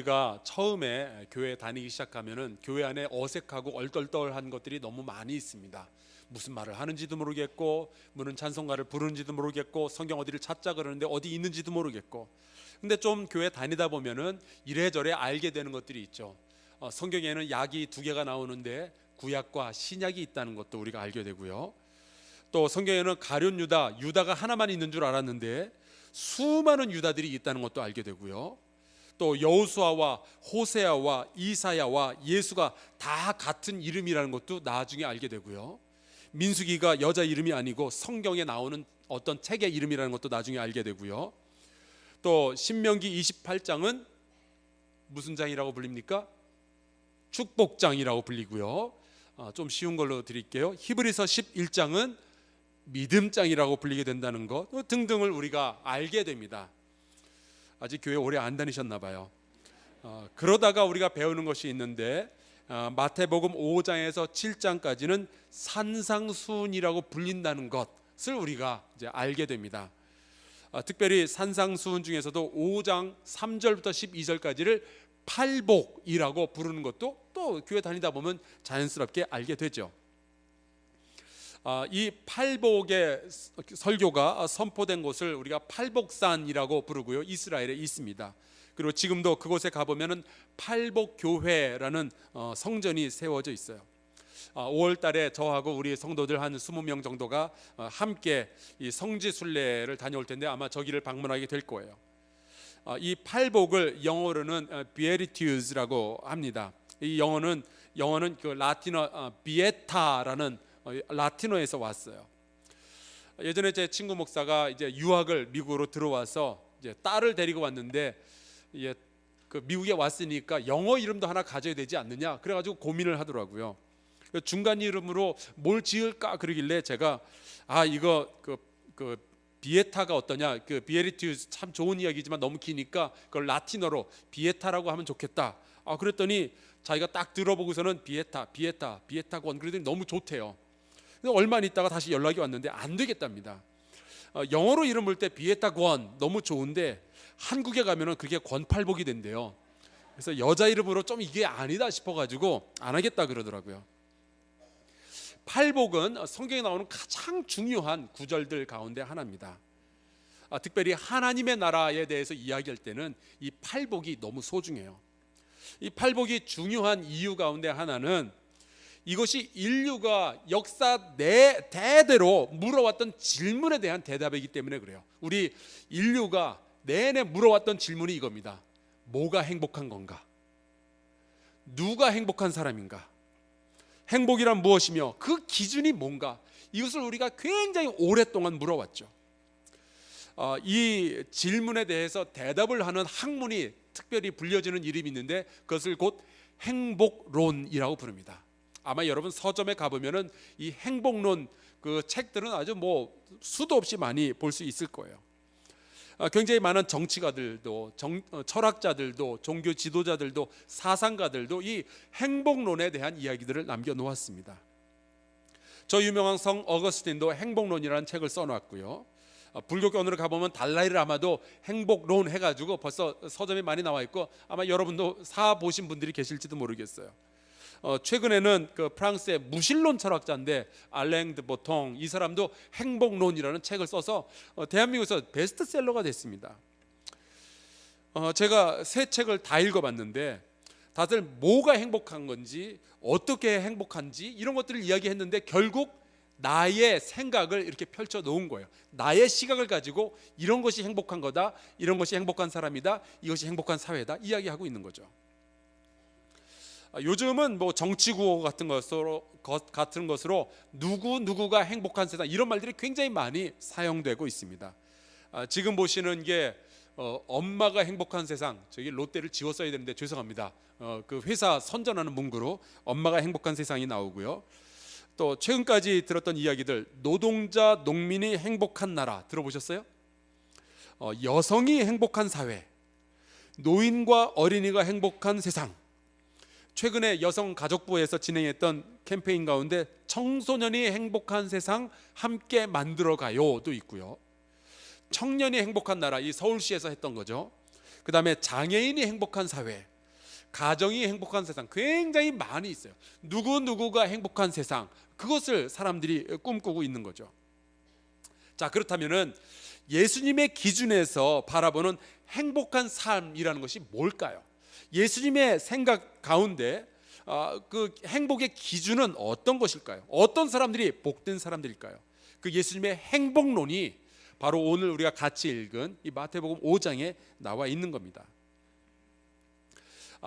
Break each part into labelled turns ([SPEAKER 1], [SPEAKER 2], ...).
[SPEAKER 1] 우리가 처음에 교회 다니기 시작하면은 교회 안에 어색하고 얼떨떨한 것들이 너무 많이 있습니다. 무슨 말을 하는지도 모르겠고, 무슨 찬송가를 부르는지도 모르겠고, 성경 어디를 찾자 그러는데 어디 있는지도 모르겠고. 근데 좀 교회 다니다 보면은 이래저래 알게 되는 것들이 있죠. 성경에는 약이 두 개가 나오는데 구약과 신약이 있다는 것도 우리가 알게 되고요. 또 성경에는 가룟 유다가 하나만 있는 줄 알았는데 수많은 유다들이 있다는 것도 알게 되고요. 또 여호수아와 호세아와 이사야와 예수가 다 같은 이름이라는 것도 나중에 알게 되고요. 민수기가 여자 이름이 아니고 성경에 나오는 어떤 책의 이름이라는 것도 나중에 알게 되고요. 또 신명기 28장은 무슨 장이라고 불립니까? 축복장이라고 불리고요. 좀 쉬운 걸로 드릴게요. 히브리서 11장은 믿음장이라고 불리게 된다는 것 등등을 우리가 알게 됩니다. 아직 교회 오래 안 다니셨나 봐요. 그러다가 우리가 배우는 것이 있는데 마태복음 5장에서 7장까지는 산상수훈이라고 불린다는 것을 우리가 이제 알게 됩니다. 특별히 산상수훈 중에서도 5장 3절부터 12절까지를 팔복이라고 부르는 것도 또 교회 다니다 보면 자연스럽게 알게 되죠. 이 팔복의 설교가 선포된 곳을 우리가 팔복산이라고 부르고요. 이스라엘에 있습니다. 그리고 지금도 그곳에 가보면은 팔복교회라는 성전이 세워져 있어요. 5월 달에 저하고 우리 성도들 한 20명 정도가 함께 이 성지순례를 다녀올 텐데 아마 저기를 방문하게 될 거예요. 이 팔복을 영어로는 Beatitude라고 합니다. 이 영어는 그 라틴어 비에타라는 라틴어에서 왔어요. 예전에 제 친구 목사가 이제 유학을 미국으로 들어와서 이제 딸을 데리고 왔는데 그 미국에 왔으니까 영어 이름도 하나 가져야 되지 않느냐 그래가지고 고민을 하더라고요. 중간 이름으로 뭘 지을까 그러길래 제가 이거 그 비에타가 어떠냐, 그 비에리티우스 참 좋은 이야기지만 너무 기니까 그걸 라틴어로 비에타라고 하면 좋겠다. 그랬더니 자기가 딱 들어보고서는 비에타곤 그러더니 너무 좋대요. 근데 얼마 있다가 다시 연락이 왔는데 안 되겠답니다. 영어로 이름 볼 때 비에타권 너무 좋은데 한국에 가면은 그게 권팔복이 된대요. 그래서 여자 이름으로 좀 이게 아니다 싶어가지고 안 하겠다 그러더라고요. 팔복은 성경에 나오는 가장 중요한 구절들 가운데 하나입니다. 특별히 하나님의 나라에 대해서 이야기할 때는 이 팔복이 너무 소중해요. 이 팔복이 중요한 이유 가운데 하나는 이것이 인류가 역사 대대로 물어왔던 질문에 대한 대답이기 때문에 그래요. 우리 인류가 내내 물어왔던 질문이 이겁니다. 뭐가 행복한 건가? 누가 행복한 사람인가? 행복이란 무엇이며 그 기준이 뭔가? 이것을 우리가 굉장히 오랫동안 물어왔죠. 이 질문에 대해서 대답을 하는 학문이 특별히 불려지는 이름이 있는데 그것을 곧 행복론이라고 부릅니다. 아마 여러분 서점에 가보면은 이 행복론 그 책들은 아주 수도 없이 많이 볼 수 있을 거예요. 굉장히 많은 정치가들도 철학자들도 종교 지도자들도 사상가들도 이 행복론에 대한 이야기들을 남겨놓았습니다. 저 유명한 성 어거스틴도 행복론이라는 책을 써놨고요. 불교권으로 가보면 달라이라마도 행복론 해가지고 벌써 서점에 많이 나와 있고 아마 여러분도 사보신 분들이 계실지도 모르겠어요. 최근에는 그 프랑스의 무신론 철학자인데 알랭 드 보통 이 사람도 행복론이라는 책을 써서 대한민국에서 베스트셀러가 됐습니다. 제가 세 책을 다 읽어봤는데 다들 뭐가 행복한 건지 어떻게 행복한지 이런 것들을 이야기했는데 결국 나의 생각을 이렇게 펼쳐 놓은 거예요. 나의 시각을 가지고 이런 것이 행복한 거다, 이런 것이 행복한 사람이다, 이것이 행복한 사회다 이야기하고 있는 거죠. 요즘은 정치 구호 같은 것으로 누구가 행복한 세상 이런 말들이 굉장히 많이 사용되고 있습니다. 지금 보시는 게 엄마가 행복한 세상, 저기 롯데를 지웠어야 되는데 죄송합니다. 그 회사 선전하는 문구로 엄마가 행복한 세상이 나오고요. 또 최근까지 들었던 이야기들 노동자 농민이 행복한 나라 들어보셨어요? 여성이 행복한 사회, 노인과 어린이가 행복한 세상. 최근에 여성가족부에서 진행했던 캠페인 가운데 청소년이 행복한 세상 함께 만들어가요도 있고요. 청년이 행복한 나라, 이 서울시에서 했던 거죠. 그 다음에 장애인이 행복한 사회, 가정이 행복한 세상 굉장히 많이 있어요. 누구누구가 행복한 세상, 그것을 사람들이 꿈꾸고 있는 거죠. 자, 그렇다면은 예수님의 기준에서 바라보는 행복한 삶이라는 것이 뭘까요? 예수님의 생각 가운데 그 행복의 기준은 어떤 것일까요? 어떤 사람들이 복된 사람들일까요? 그 예수님의 행복론이 바로 오늘 우리가 같이 읽은 이 마태복음 5장에 나와 있는 겁니다.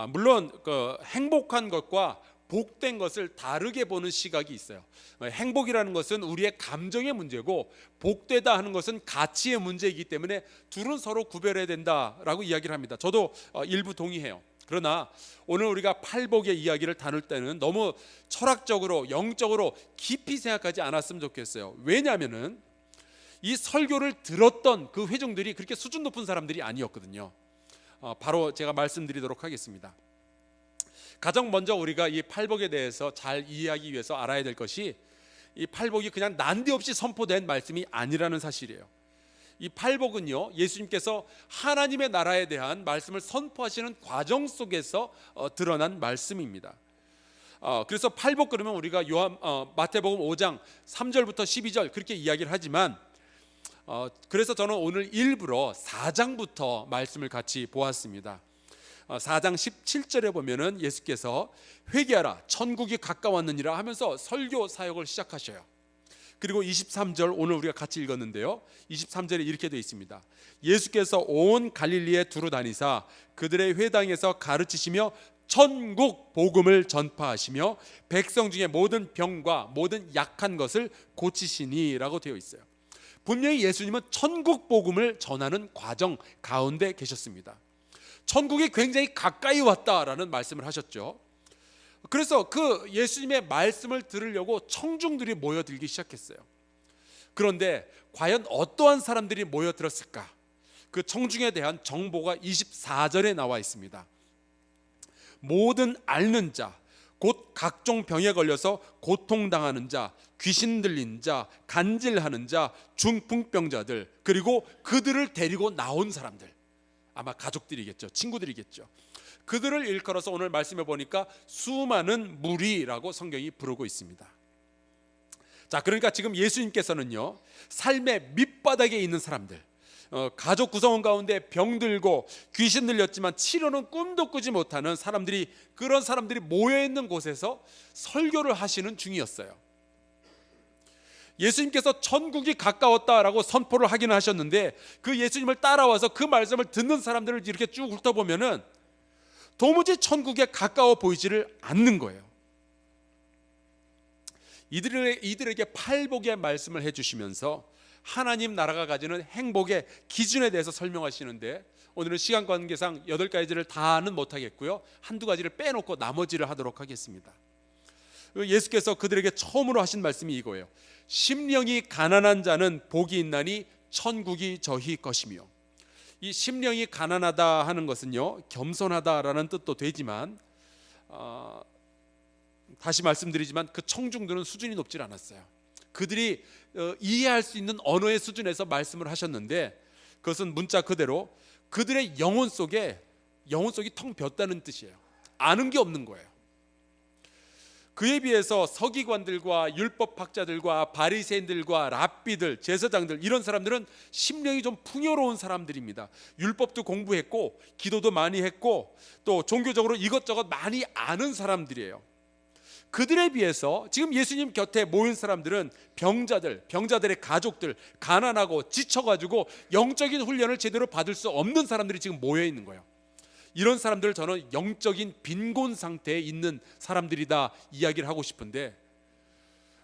[SPEAKER 1] 물론 그 행복한 것과 복된 것을 다르게 보는 시각이 있어요. 행복이라는 것은 우리의 감정의 문제고 복되다 하는 것은 가치의 문제이기 때문에 둘은 서로 구별해야 된다라고 이야기를 합니다. 저도 일부 동의해요. 그러나 오늘 우리가 팔복의 이야기를 다룰 때는 너무 철학적으로 영적으로 깊이 생각하지 않았으면 좋겠어요. 왜냐하면은 이 설교를 들었던 그 회중들이 그렇게 수준 높은 사람들이 아니었거든요. 바로 제가 말씀드리도록 하겠습니다. 가장 먼저 우리가 이 팔복에 대해서 잘 이해하기 위해서 알아야 될 것이 이 팔복이 그냥 난데없이 선포된 말씀이 아니라는 사실이에요. 이 팔복은요, 예수님께서 하나님의 나라에 대한 말씀을 선포하시는 과정 속에서 드러난 말씀입니다. 그래서 팔복 그러면 우리가 마태복음 5장 3절부터 12절 그렇게 이야기를 하지만 그래서 저는 오늘 일부러 4장부터 말씀을 같이 보았습니다. 4장 17절에 보면은 예수께서 회개하라 천국이 가까웠느니라 하면서 설교 사역을 시작하셔요. 그리고 23절 오늘 우리가 같이 읽었는데요, 23절에 이렇게 되어 있습니다. 예수께서 온 갈릴리에 두루 다니사 그들의 회당에서 가르치시며 천국 복음을 전파하시며 백성 중에 모든 병과 모든 약한 것을 고치시니라고 되어 있어요. 분명히 예수님은 천국 복음을 전하는 과정 가운데 계셨습니다. 천국이 굉장히 가까이 왔다라는 말씀을 하셨죠. 그래서 그 예수님의 말씀을 들으려고 청중들이 모여들기 시작했어요. 그런데 과연 어떠한 사람들이 모여들었을까? 그 청중에 대한 정보가 24절에 나와 있습니다. 모든 앓는 자, 곧 각종 병에 걸려서 고통당하는 자, 귀신 들린 자, 간질하는 자, 중풍병자들, 그리고 그들을 데리고 나온 사람들, 아마 가족들이겠죠, 친구들이겠죠. 그들을 일컬어서 오늘 말씀해 보니까 수많은 무리라고 성경이 부르고 있습니다. 자, 그러니까 지금 예수님께서는요, 삶의 밑바닥에 있는 사람들, 가족 구성원 가운데 병들고 귀신 들렸지만 치료는 꿈도 꾸지 못하는 사람들이, 그런 사람들이 모여있는 곳에서 설교를 하시는 중이었어요. 예수님께서 천국이 가까웠다라고 선포를 하기는 하셨는데 그 예수님을 따라와서 그 말씀을 듣는 사람들을 이렇게 쭉 훑어보면은 도무지 천국에 가까워 보이지를 않는 거예요. 이들에게 팔복의 말씀을 해주시면서 하나님 나라가 가지는 행복의 기준에 대해서 설명하시는데 오늘은 시간 관계상 8가지를 다는 못하겠고요, 한두 가지를 빼놓고 나머지를 하도록 하겠습니다. 예수께서 그들에게 처음으로 하신 말씀이 이거예요. 심령이 가난한 자는 복이 있나니 천국이 저희 것이며. 이 심령이 가난하다 하는 것은요, 겸손하다라는 뜻도 되지만 다시 말씀드리지만 그 청중들은 수준이 높지 않았어요. 그들이 이해할 수 있는 언어의 수준에서 말씀을 하셨는데 그것은 문자 그대로 그들의 영혼 속이 텅 비었다는 뜻이에요. 아는 게 없는 거예요. 그에 비해서 서기관들과 율법학자들과 바리새인들과 랍비들, 제사장들, 이런 사람들은 심령이 좀 풍요로운 사람들입니다. 율법도 공부했고 기도도 많이 했고 또 종교적으로 이것저것 많이 아는 사람들이에요. 그들에 비해서 지금 예수님 곁에 모인 사람들은 병자들의 가족들, 가난하고 지쳐가지고 영적인 훈련을 제대로 받을 수 없는 사람들이 지금 모여 있는 거예요. 이런 사람들을 저는 영적인 빈곤 상태에 있는 사람들이다 이야기를 하고 싶은데,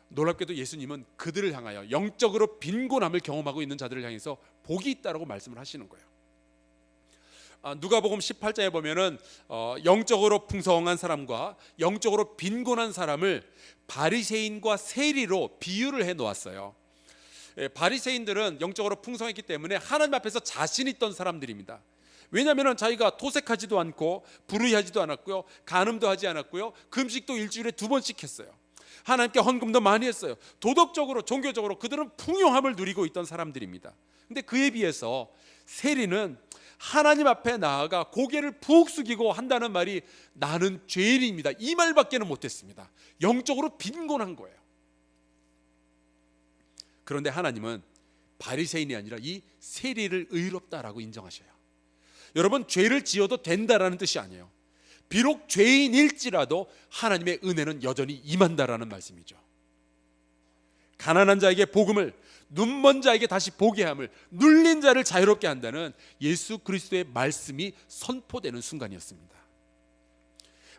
[SPEAKER 1] 놀랍게도 예수님은 그들을 향하여 영적으로 빈곤함을 경험하고 있는 자들을 향해서 복이 있다라고 말씀을 하시는 거예요. 누가복음 18장에 보면은 영적으로 풍성한 사람과 영적으로 빈곤한 사람을 바리새인과 세리로 비유를 해 놓았어요. 바리새인들은 영적으로 풍성했기 때문에 하나님 앞에서 자신 있던 사람들입니다. 왜냐하면 자기가 토색하지도 않고 불의하지도 않았고요, 간음도 하지 않았고요, 금식도 일주일에 2번씩 했어요. 하나님께 헌금도 많이 했어요. 도덕적으로 종교적으로 그들은 풍요함을 누리고 있던 사람들입니다. 근데 그에 비해서 세리는 하나님 앞에 나아가 고개를 푹 숙이고 한다는 말이 나는 죄인입니다, 이 말밖에는 못했습니다. 영적으로 빈곤한 거예요. 그런데 하나님은 바리새인이 아니라 이 세리를 의롭다라고 인정하셔요. 여러분, 죄를 지어도 된다라는 뜻이 아니에요. 비록 죄인일지라도 하나님의 은혜는 여전히 임한다라는 말씀이죠. 가난한 자에게 복음을, 눈먼 자에게 다시 보게 함을, 눌린 자를 자유롭게 한다는 예수 그리스도의 말씀이 선포되는 순간이었습니다.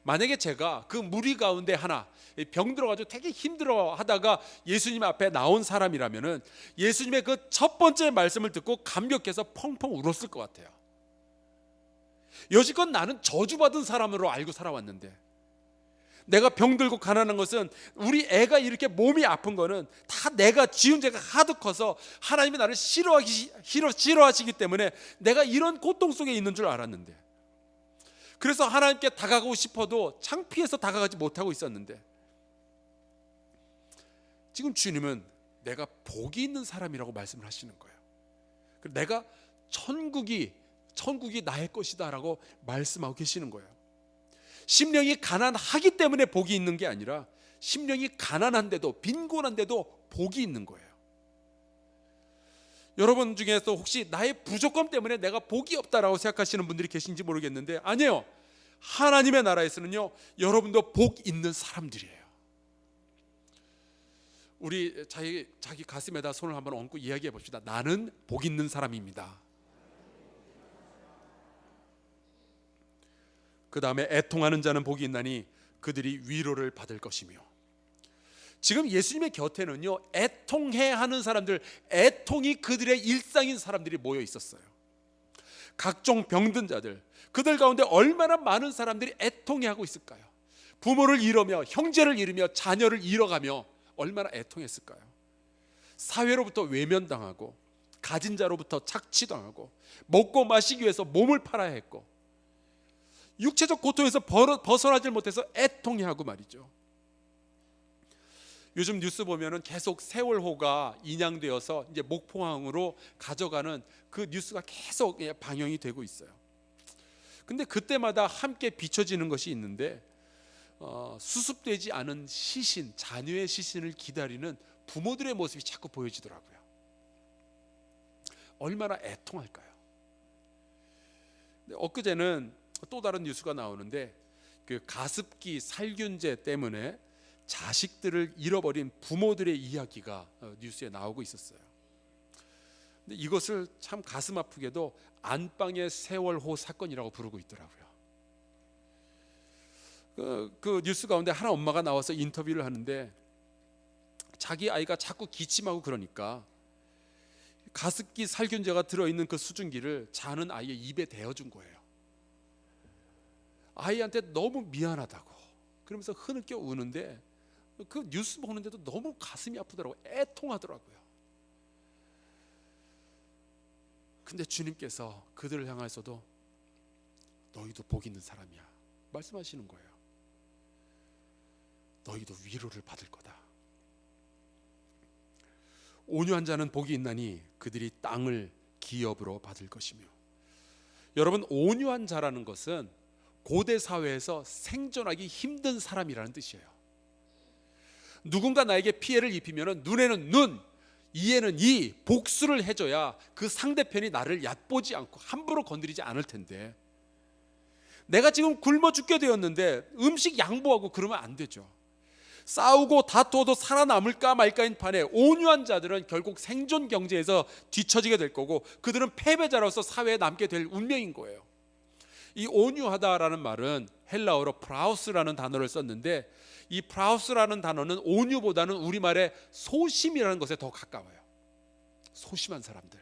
[SPEAKER 1] 만약에 제가 그 무리 가운데 하나, 병 들어가지고 되게 힘들어 하다가 예수님 앞에 나온 사람이라면은 예수님의 그 첫 번째 말씀을 듣고 감격해서 펑펑 울었을 것 같아요. 여지껏 나는 저주받은 사람으로 알고 살아왔는데, 내가 병들고 가난한 것은, 우리 애가 이렇게 몸이 아픈 거는 다 내가 지은 죄가 하도 커서 하나님이 나를 싫어하시기 때문에 내가 이런 고통 속에 있는 줄 알았는데, 그래서 하나님께 다가가고 싶어도 창피해서 다가가지 못하고 있었는데, 지금 주님은 내가 복이 있는 사람이라고 말씀을 하시는 거예요. 내가 천국이 나의 것이다 라고 말씀하고 계시는 거예요. 심령이 가난하기 때문에 복이 있는 게 아니라 심령이 가난한데도, 빈곤한데도 복이 있는 거예요. 여러분 중에서 혹시 나의 부족함 때문에 내가 복이 없다라고 생각하시는 분들이 계신지 모르겠는데, 아니에요. 하나님의 나라에서는요, 여러분도 복 있는 사람들이에요. 우리 자기 가슴에다 손을 한번 얹고 이야기해 봅시다. 나는 복 있는 사람입니다. 그 다음에 애통하는 자는 복이 있나니 그들이 위로를 받을 것이며. 지금 예수님의 곁에는요, 애통해하는 사람들, 애통이 그들의 일상인 사람들이 모여 있었어요. 각종 병든 자들, 그들 가운데 얼마나 많은 사람들이 애통해하고 있을까요? 부모를 잃으며, 형제를 잃으며, 자녀를 잃어가며 얼마나 애통했을까요? 사회로부터 외면당하고, 가진 자로부터 착취당하고, 먹고 마시기 위해서 몸을 팔아야 했고, 육체적 고통에서 벗어나질 못해서 애통해하고 말이죠. 요즘 뉴스 보면은 계속 세월호가 인양되어서 이제 목포항으로 가져가는 그 뉴스가 계속 방영이 되고 있어요. 근데 그때마다 함께 비춰지는 것이 있는데, 수습되지 않은 시신, 자녀의 시신을 기다리는 부모들의 모습이 자꾸 보여지더라고요. 얼마나 애통할까요? 엊그제는 또 다른 뉴스가 나오는데, 그 가습기 살균제 때문에 자식들을 잃어버린 부모들의 이야기가 뉴스에 나오고 있었어요. 근데 이것을 참 가슴 아프게도 안방의 세월호 사건이라고 부르고 있더라고요. 그 뉴스 가운데 한 엄마가 나와서 인터뷰를 하는데, 자기 아이가 자꾸 기침하고 그러니까 가습기 살균제가 들어있는 그 수증기를 자는 아이의 입에 대어준 거예요. 아이한테 너무 미안하다고 그러면서 흐느껴 우는데, 그 뉴스 보는데도 너무 가슴이 아프더라고요. 애통하더라고요. 근데 주님께서 그들을 향해서도 너희도 복 있는 사람이야 말씀하시는 거예요. 너희도 위로를 받을 거다. 온유한 자는 복이 있나니 그들이 땅을 기업으로 받을 것이며. 여러분, 온유한 자라는 것은 고대 사회에서 생존하기 힘든 사람이라는 뜻이에요. 누군가 나에게 피해를 입히면 눈에는 눈, 이에는 이, 복수를 해줘야 그 상대편이 나를 얕보지 않고 함부로 건드리지 않을 텐데, 내가 지금 굶어 죽게 되었는데 음식 양보하고 그러면 안 되죠. 싸우고 다투어도 살아남을까 말까인 판에 온유한 자들은 결국 생존 경제에서 뒤처지게 될 거고, 그들은 패배자로서 사회에 남게 될 운명인 거예요. 이 온유하다라는 말은 헬라어로 프라우스라는 단어를 썼는데, 이 프라우스라는 단어는 온유보다는 우리말의 소심이라는 것에 더 가까워요. 소심한 사람들,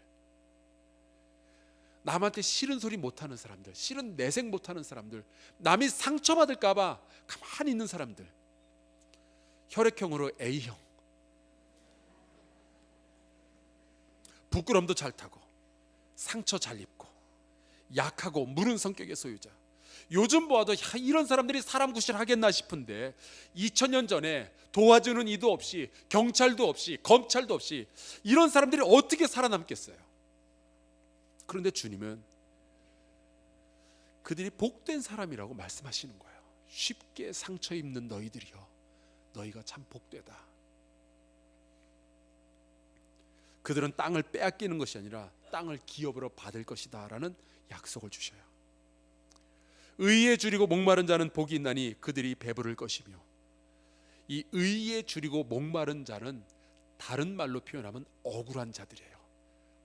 [SPEAKER 1] 남한테 싫은 소리 못하는 사람들, 싫은 내색 못하는 사람들, 남이 상처받을까 봐 가만히 있는 사람들. 혈액형으로 A형, 부끄럼도 잘 타고 상처 잘 입고 약하고 무른 성격의 소유자. 요즘 보아도 이런 사람들이 사람 구실하겠나 싶은데, 2000년 전에 도와주는 이도 없이, 경찰도 없이, 검찰도 없이 이런 사람들이 어떻게 살아남겠어요? 그런데 주님은 그들이 복된 사람이라고 말씀하시는 거예요. 쉽게 상처 입는 너희들이여, 너희가 참 복되다. 그들은 땅을 빼앗기는 것이 아니라 땅을 기업으로 받을 것이다 라는 약속을 주셔요. 의에 줄이고 목마른 자는 복이 있나니 그들이 배부를 것이며, 이 의에 줄이고 목마른 자는 다른 말로 표현하면 억울한 자들이에요.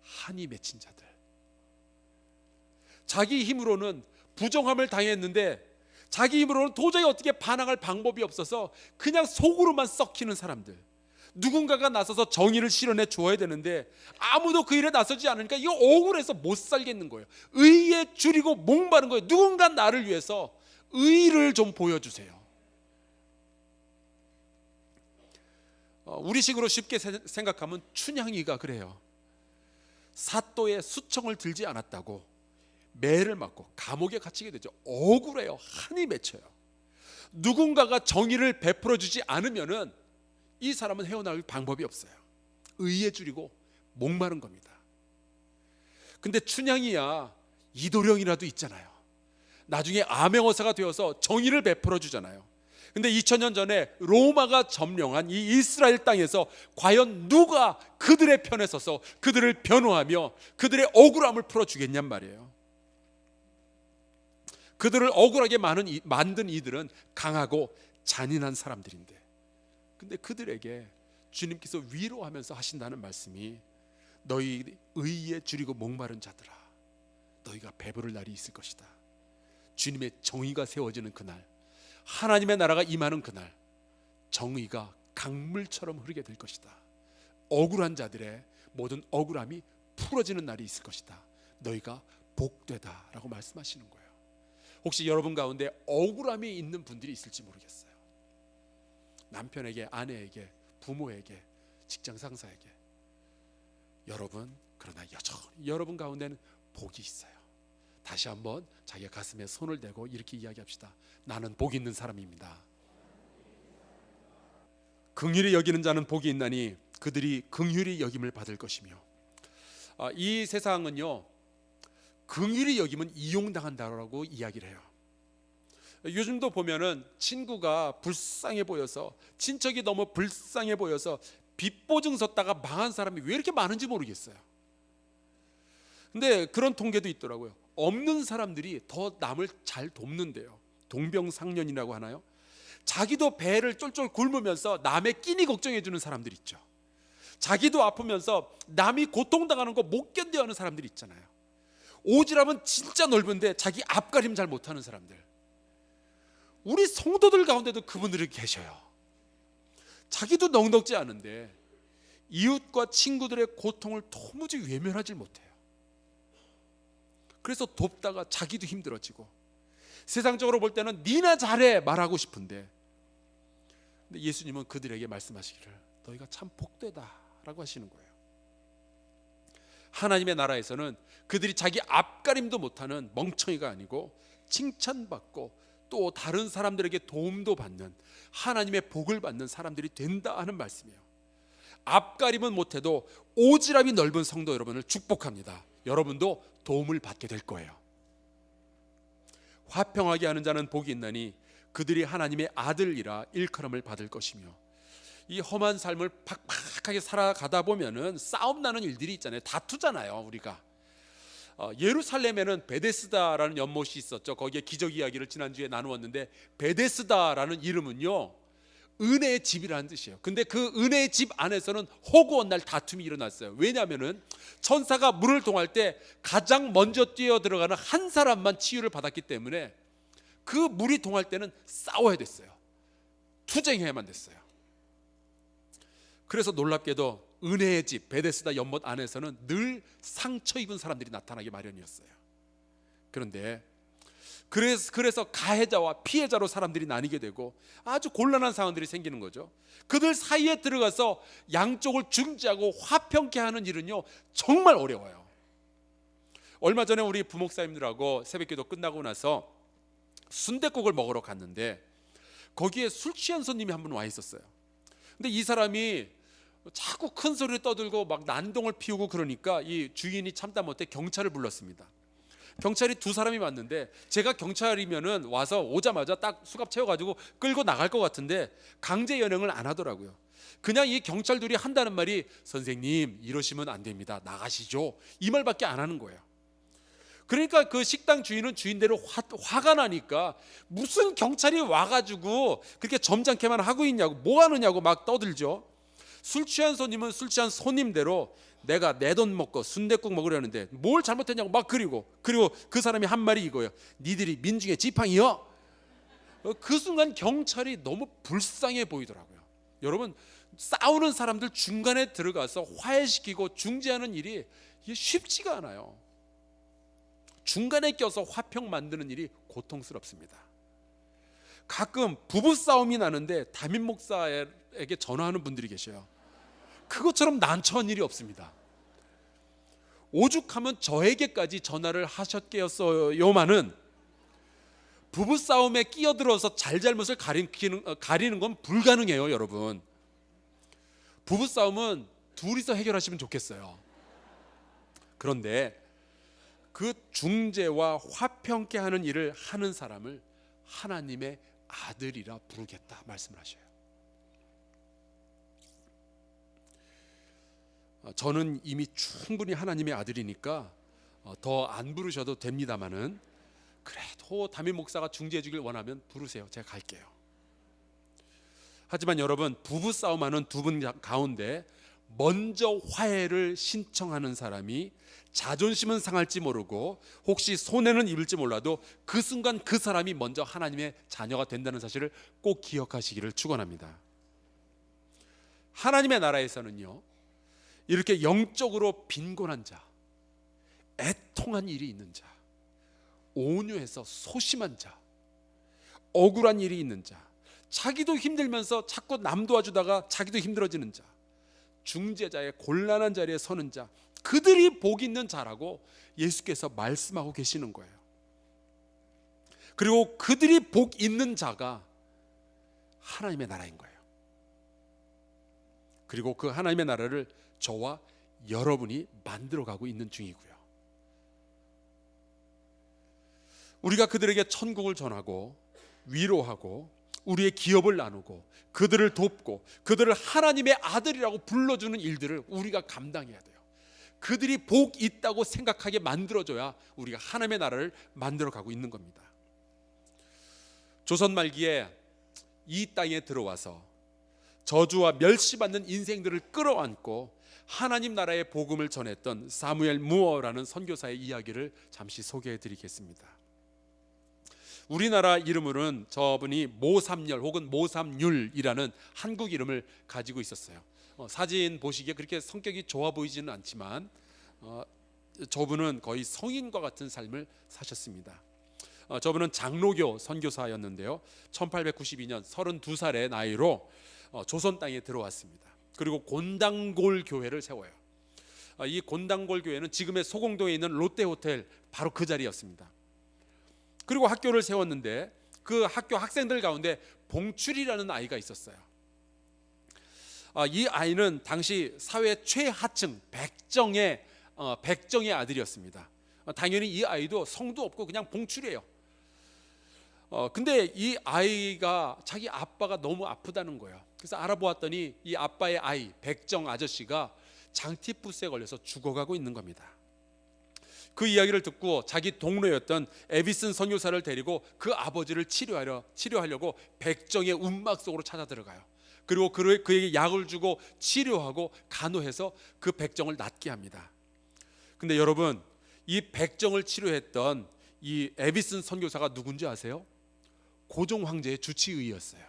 [SPEAKER 1] 한이 맺힌 자들. 자기 힘으로는 부정함을 당했는데 자기 힘으로는 도저히 어떻게 반항할 방법이 없어서 그냥 속으로만 썩히는 사람들. 누군가가 나서서 정의를 실현해 줘야 되는데 아무도 그 일에 나서지 않으니까 이거 억울해서 못 살겠는 거예요. 의에 줄이고 목마른 거예요. 누군가 나를 위해서 의를 좀 보여주세요. 우리식으로 쉽게 생각하면 춘향이가 그래요. 사또의 수청을 들지 않았다고 매를 맞고 감옥에 갇히게 되죠. 억울해요. 한이 맺혀요. 누군가가 정의를 베풀어 주지 않으면은 이 사람은 헤어나올 방법이 없어요. 의에 줄이고 목마른 겁니다. 근데 춘향이야 이도령이라도 있잖아요. 나중에 암행어사가 되어서 정의를 베풀어 주잖아요. 근데 2000년 전에 로마가 점령한 이 이스라엘 땅에서 과연 누가 그들의 편에 서서 그들을 변호하며 그들의 억울함을 풀어주겠냔 말이에요. 그들을 억울하게 만든 이들은 강하고 잔인한 사람들인데, 근데 그들에게 주님께서 위로하면서 하신다는 말씀이 너희 의에 줄이고 목마른 자들아, 너희가 배부를 날이 있을 것이다. 주님의 정의가 세워지는 그날, 하나님의 나라가 임하는 그날, 정의가 강물처럼 흐르게 될 것이다. 억울한 자들의 모든 억울함이 풀어지는 날이 있을 것이다. 너희가 복되다 라고 말씀하시는 거예요. 혹시 여러분 가운데 억울함이 있는 분들이 있을지 모르겠어요. 남편에게, 아내에게, 부모에게, 직장 상사에게. 여러분, 그러나 여전히 여러분 가운데는 복이 있어요. 다시 한번 자기 가슴에 손을 대고 이렇게 이야기합시다. 나는 복 있는 사람입니다. 긍휼히 여기는 자는 복이 있나니 그들이 긍휼히 여김을 받을 것이며. 이 세상은요, 긍휼히 여기면 이용당한다라고 이야기를 해요. 요즘도 보면은 친구가 불쌍해 보여서, 친척이 너무 불쌍해 보여서 빚보증 섰다가 망한 사람이 왜 이렇게 많은지 모르겠어요. 근데 그런 통계도 있더라고요. 없는 사람들이 더 남을 잘 돕는데요. 동병상련이라고 하나요? 자기도 배를 쫄쫄 굶으면서 남의 끼니 걱정해 주는 사람들 있죠. 자기도 아프면서 남이 고통당하는 거 못 견뎌하는 사람들이 있잖아요. 오지랖은 진짜 넓은데 자기 앞가림 잘 못하는 사람들. 우리 성도들 가운데도 그분들이 계셔요. 자기도 넉넉지 않은데 이웃과 친구들의 고통을 도무지 외면하지 못해요. 그래서 돕다가 자기도 힘들어지고, 세상적으로 볼 때는 니나 잘해 말하고 싶은데, 근데 예수님은 그들에게 말씀하시기를 너희가 참 복되다 라고 하시는 거예요. 하나님의 나라에서는 그들이 자기 앞가림도 못하는 멍청이가 아니고 칭찬받고 또 다른 사람들에게 도움도 받는, 하나님의 복을 받는 사람들이 된다 하는 말씀이에요. 앞가림은 못해도 오지랖이 넓은 성도 여러분을 축복합니다. 여러분도 도움을 받게 될 거예요. 화평하게 하는 자는 복이 있나니 그들이 하나님의 아들이라 일컬음을 받을 것이며. 이 험한 삶을 팍팍하게 살아가다 보면은 싸움 나는 일들이 있잖아요. 다투잖아요, 우리가. 예루살렘에는 베데스다라는 연못이 있었죠. 거기에 기적 이야기를 지난주에 나누었는데, 베데스다라는 이름은요, 은혜의 집이라는 뜻이에요. 근데 그 은혜의 집 안에서는 허구한 날 다툼이 일어났어요. 왜냐하면은 천사가 물을 통할 때 가장 먼저 뛰어 들어가는 한 사람만 치유를 받았기 때문에 그 물이 통할 때는 싸워야 됐어요. 투쟁해야만 됐어요. 그래서 놀랍게도 은혜의 집 베데스다 연못 안에서는 늘 상처 입은 사람들이 나타나기 마련이었어요. 그런데 그래서 가해자와 피해자로 사람들이 나뉘게 되고 아주 곤란한 상황들이 생기는 거죠. 그들 사이에 들어가서 양쪽을 중재하고 화평케 하는 일은요, 정말 어려워요. 얼마 전에 우리 부목사님들하고 새벽기도 끝나고 나서 순댓국을 먹으러 갔는데 거기에 술 취한 손님이 한 분 와 있었어요. 근데 이 사람이 자꾸 큰 소리를 떠들고 막 난동을 피우고 그러니까 이 주인이 참다 못해 경찰을 불렀습니다. 경찰이 두 사람이 왔는데 제가 경찰이면은 와서 오자마자 딱 수갑 채워가지고 끌고 나갈 것 같은데 강제 연행을 안 하더라고요. 그냥 이 경찰들이 한다는 말이 선생님 이러시면 안 됩니다. 나가시죠. 이 말밖에 안 하는 거예요. 그러니까 그 식당 주인은 주인대로 화가 나니까 무슨 경찰이 와가지고 그렇게 점잖게만 하고 있냐고 뭐 하느냐고 막 떠들죠. 술 취한 손님은 술 취한 손님대로 내가 내 돈 먹고 순댓국 먹으려는데 뭘 잘못했냐고 막 그리고 그 사람이 한 말이 이거예요. 니들이 민중의 지팡이요. 그 순간 경찰이 너무 불쌍해 보이더라고요. 여러분 싸우는 사람들 중간에 들어가서 화해시키고 중재하는 일이 이게 쉽지가 않아요. 중간에 껴서 화평 만드는 일이 고통스럽습니다. 가끔 부부싸움이 나는데 담임 목사에게 전화하는 분들이 계셔요. 그것처럼 난처한 일이 없습니다. 오죽하면 저에게까지 전화를 하셨겠어요만은 부부싸움에 끼어들어서 잘잘못을 가리는 건 불가능해요. 여러분 부부싸움은 둘이서 해결하시면 좋겠어요. 그런데 그 중재와 화평케 하는 일을 하는 사람을 하나님의 아들이라 부르겠다 말씀을 하셔요. 저는 이미 충분히 하나님의 아들이니까 더 안 부르셔도 됩니다마는 그래도 담임 목사가 중재해 주길 원하면 부르세요. 제가 갈게요. 하지만 여러분 부부싸움하는 두 분 가운데 먼저 화해를 신청하는 사람이 자존심은 상할지 모르고 혹시 손해는 입을지 몰라도 그 순간 그 사람이 먼저 하나님의 자녀가 된다는 사실을 꼭 기억하시기를 축원합니다. 하나님의 나라에서는요 이렇게 영적으로 빈곤한 자, 애통한 일이 있는 자, 온유해서 소심한 자, 억울한 일이 있는 자, 자기도 힘들면서 자꾸 남 도와주다가 자기도 힘들어지는 자, 중재자의 곤란한 자리에 서는 자, 그들이 복 있는 자라고 예수께서 말씀하고 계시는 거예요. 그리고 그들이 복 있는 자가 하나님의 나라인 거예요. 그리고 그 하나님의 나라를 저와 여러분이 만들어가고 있는 중이고요. 우리가 그들에게 천국을 전하고 위로하고 우리의 기업을 나누고 그들을 돕고 그들을 하나님의 아들이라고 불러주는 일들을 우리가 감당해야 돼요. 그들이 복 있다고 생각하게 만들어줘야 우리가 하나님의 나라를 만들어가고 있는 겁니다. 조선 말기에 이 땅에 들어와서 저주와 멸시받는 인생들을 끌어안고 하나님 나라의 복음을 전했던 사무엘 무어라는 선교사의 이야기를 잠시 소개해 드리겠습니다. 우리나라 이름으로는 저분이 모삼열 혹은 모삼률이라는 한국 이름을 가지고 있었어요. 사진 보시기에 그렇게 성격이 좋아 보이지는 않지만 저분은 거의 성인과 같은 삶을 사셨습니다. 저분은 장로교 선교사였는데요. 1892년 32살의 나이로 조선 땅에 들어왔습니다. 그리고 곤당골 교회를 세워요. 이 곤당골 교회는 지금의 소공동에 있는 롯데호텔 바로 그 자리였습니다. 그리고 학교를 세웠는데 그 학교 학생들 가운데 봉출이라는 아이가 있었어요. 이 아이는 당시 사회 최하층 백정의 아들이었습니다. 당연히 이 아이도 성도 없고 그냥 봉출이에요. 근데 이 아이가 자기 아빠가 너무 아프다는 거예요. 그래서 알아보았더니 이 아빠의 아이 백정 아저씨가 장티푸스에 걸려서 죽어가고 있는 겁니다. 그 이야기를 듣고 자기 동료였던 에비슨 선교사를 데리고 그 아버지를 치료하려고 백정의 움막 속으로 찾아 들어가요. 그리고 그에게 약을 주고 치료하고 간호해서 그 백정을 낫게 합니다. 근데 여러분 이 백정을 치료했던 이 에비슨 선교사가 누군지 아세요? 고종 황제의 주치의였어요.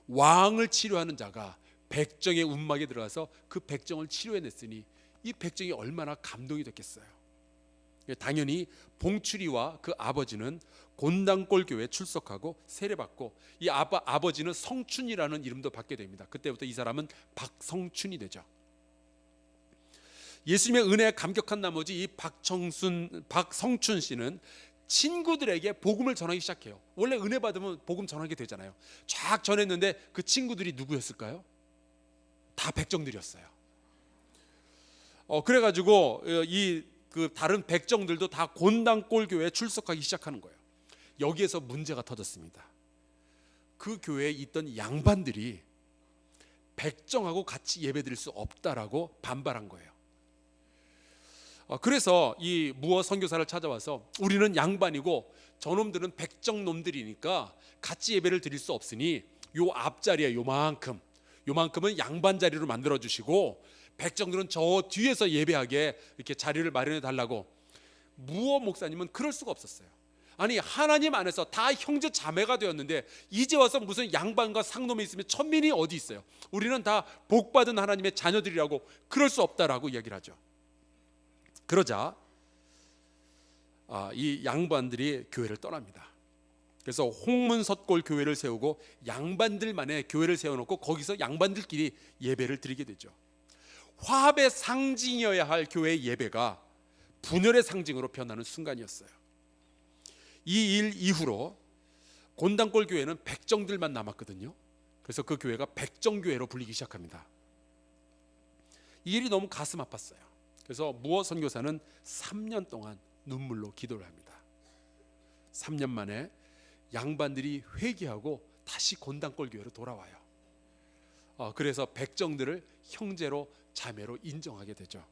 [SPEAKER 1] 왕을 치료하는 자가 백정의 움막에 들어가서 그 백정을 치료해냈으니 이 백정이 얼마나 감동이 됐겠어요. 당연히 봉출이와 그 아버지는 곤당골 교회에 출석하고 세례받고 이 아버지는 성춘이라는 이름도 받게 됩니다. 그때부터 이 사람은 박성춘이 되죠. 예수님의 은혜에 감격한 나머지 이 박성춘 씨는 친구들에게 복음을 전하기 시작해요. 원래 은혜 받으면 복음 전하게 되잖아요. 쫙 전했는데 그 친구들이 누구였을까요? 다 백정들이었어요. 그래가지고 이 그 다른 백정들도 다 곤단골 교회에 출석하기 시작하는 거예요. 여기에서 문제가 터졌습니다. 그 교회에 있던 양반들이 백정하고 같이 예배드릴 수 없다라고 반발한 거예요. 그래서 이 무어 선교사를 찾아와서 우리는 양반이고 저놈들은 백정놈들이니까 같이 예배를 드릴 수 없으니 요 앞자리에 요만큼은 양반 자리로 만들어 주시고 백정들은 저 뒤에서 예배하게 이렇게 자리를 마련해 달라고. 무어 목사님은 그럴 수가 없었어요. 아니, 하나님 안에서 다 형제 자매가 되었는데 이제 와서 무슨 양반과 상놈이 있으면 천민이 어디 있어요? 우리는 다 복받은 하나님의 자녀들이라고. 그럴 수 없다라고 이야기를 하죠. 그러자 이 양반들이 교회를 떠납니다. 그래서 홍문석골 교회를 세우고 양반들만의 교회를 세워놓고 거기서 양반들끼리 예배를 드리게 되죠. 화합의 상징이어야 할 교회의 예배가 분열의 상징으로 변하는 순간이었어요. 이 일 이후로 곤단골 교회는 백정들만 남았거든요. 그래서 그 교회가 백정교회로 불리기 시작합니다. 이 일이 너무 가슴 아팠어요. 그래서 무어 선교사는 3년 동안 눈물로 기도를 합니다. 3년 만에 양반들이 회개하고 다시 곤단골 교회로 돌아와요. 그래서 백정들을 형제로 자매로 인정하게 되죠.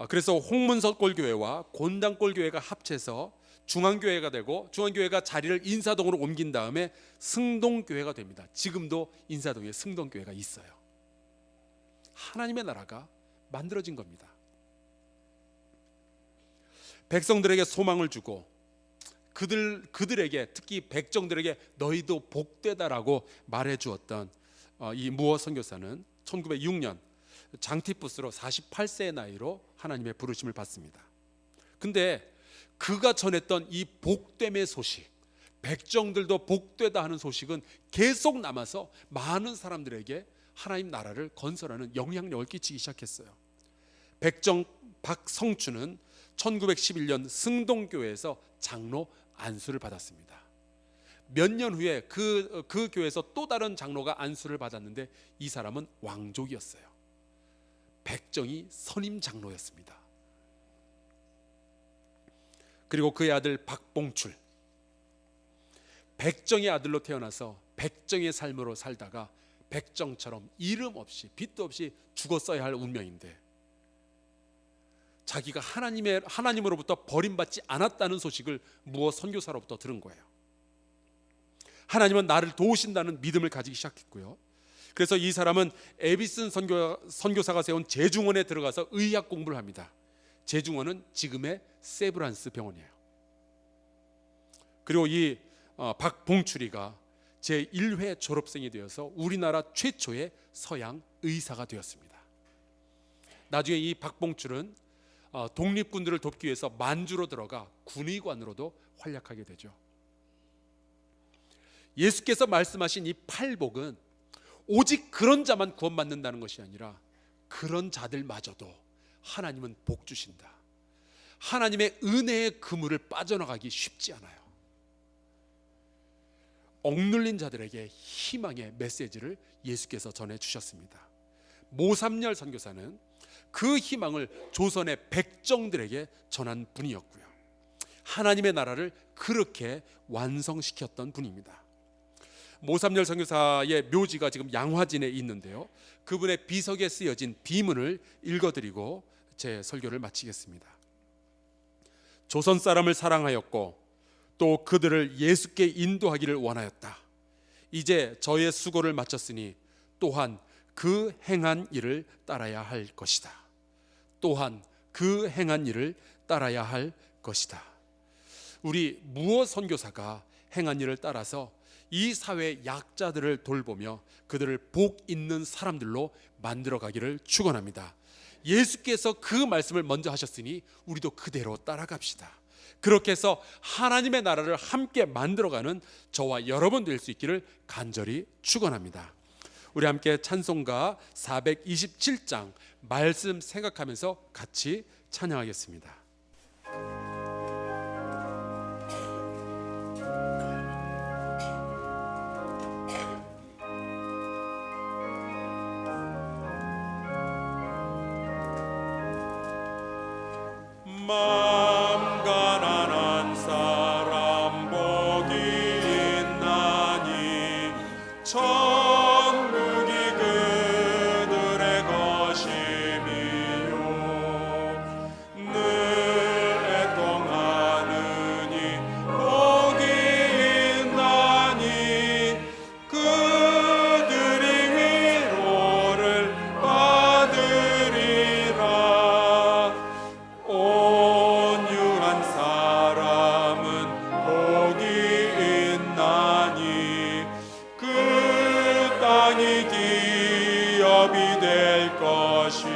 [SPEAKER 1] 그래서 홍문석골 교회와 곤단골 교회가 합쳐서 중앙교회가 되고 중앙교회가 자리를 인사동으로 옮긴 다음에 승동교회가 됩니다. 지금도 인사동에 승동교회가 있어요. 하나님의 나라가 만들어진 겁니다. 백성들에게 소망을 주고 그들에게, 특히 백정들에게 너희도 복되다라고 말해 주었던 이 무어 선교사는 1906년 장티푸스로 48세의 나이로 하나님의 부르심을 받습니다. 근데 그가 전했던 이 복됨의 소식, 백정들도 복되다 하는 소식은 계속 남아서 많은 사람들에게 하나님 나라를 건설하는 영향력을 끼치기 시작했어요. 백정 박성춘은 1911년 승동교회에서 장로 안수를 받았습니다. 몇 년 후에 그 교회에서 또 다른 장로가 안수를 받았는데 이 사람은 왕족이었어요. 백정이 선임 장로였습니다. 그리고 그의 아들 박봉출, 백정의 아들로 태어나서 백정의 삶으로 살다가 백정처럼 이름 없이 빚도 없이 죽었어야 할 운명인데 자기가 하나님으로부터 버림받지 않았다는 소식을 무어 선교사로부터 들은 거예요. 하나님은 나를 도우신다는 믿음을 가지기 시작했고요. 그래서 이 사람은 에비슨 선교사가 세운 제중원에 들어가서 의학 공부를 합니다. 제중원은 지금의 세브란스 병원이에요. 그리고 이 박봉출이가 제1회 졸업생이 되어서 우리나라 최초의 서양 의사가 되었습니다. 나중에 이 박봉출은 독립군들을 돕기 위해서 만주로 들어가 군의관으로도 활약하게 되죠. 예수께서 말씀하신 이 팔복은 오직 그런 자만 구원받는다는 것이 아니라 그런 자들마저도 하나님은 복 주신다. 하나님의 은혜의 그물을 빠져나가기 쉽지 않아요. 억눌린 자들에게 희망의 메시지를 예수께서 전해주셨습니다. 모삼열 선교사는 그 희망을 조선의 백정들에게 전한 분이었고요. 하나님의 나라를 그렇게 완성시켰던 분입니다. 모삼열 선교사의 묘지가 지금 양화진에 있는데요. 그분의 비석에 쓰여진 비문을 읽어드리고 제 설교를 마치겠습니다. 조선 사람을 사랑하였고 또 그들을 예수께 인도하기를 원하였다. 이제 저의 수고를 마쳤으니 또한 그 행한 일을 따라야 할 것이다. 또한 그 행한 일을 따라야 할 것이다. 우리 무어 선교사가 행한 일을 따라서 이 사회의 약자들을 돌보며 그들을 복 있는 사람들로 만들어가기를 축원합니다. 예수께서 그 말씀을 먼저 하셨으니 우리도 그대로 따라갑시다. 그렇게 해서 하나님의 나라를 함께 만들어가는 저와 여러분 될 수 있기를 간절히 축원합니다. 우리 함께 찬송가 427장 말씀 생각하면서 같이 찬양하겠습니다.
[SPEAKER 2] 천국이 그들의 것임이요 늘 애통하느니 복이 있나니 그들이 위로를 받으리라 온유한 사람은 복이 있나니 그 땅이 기업이 될 것이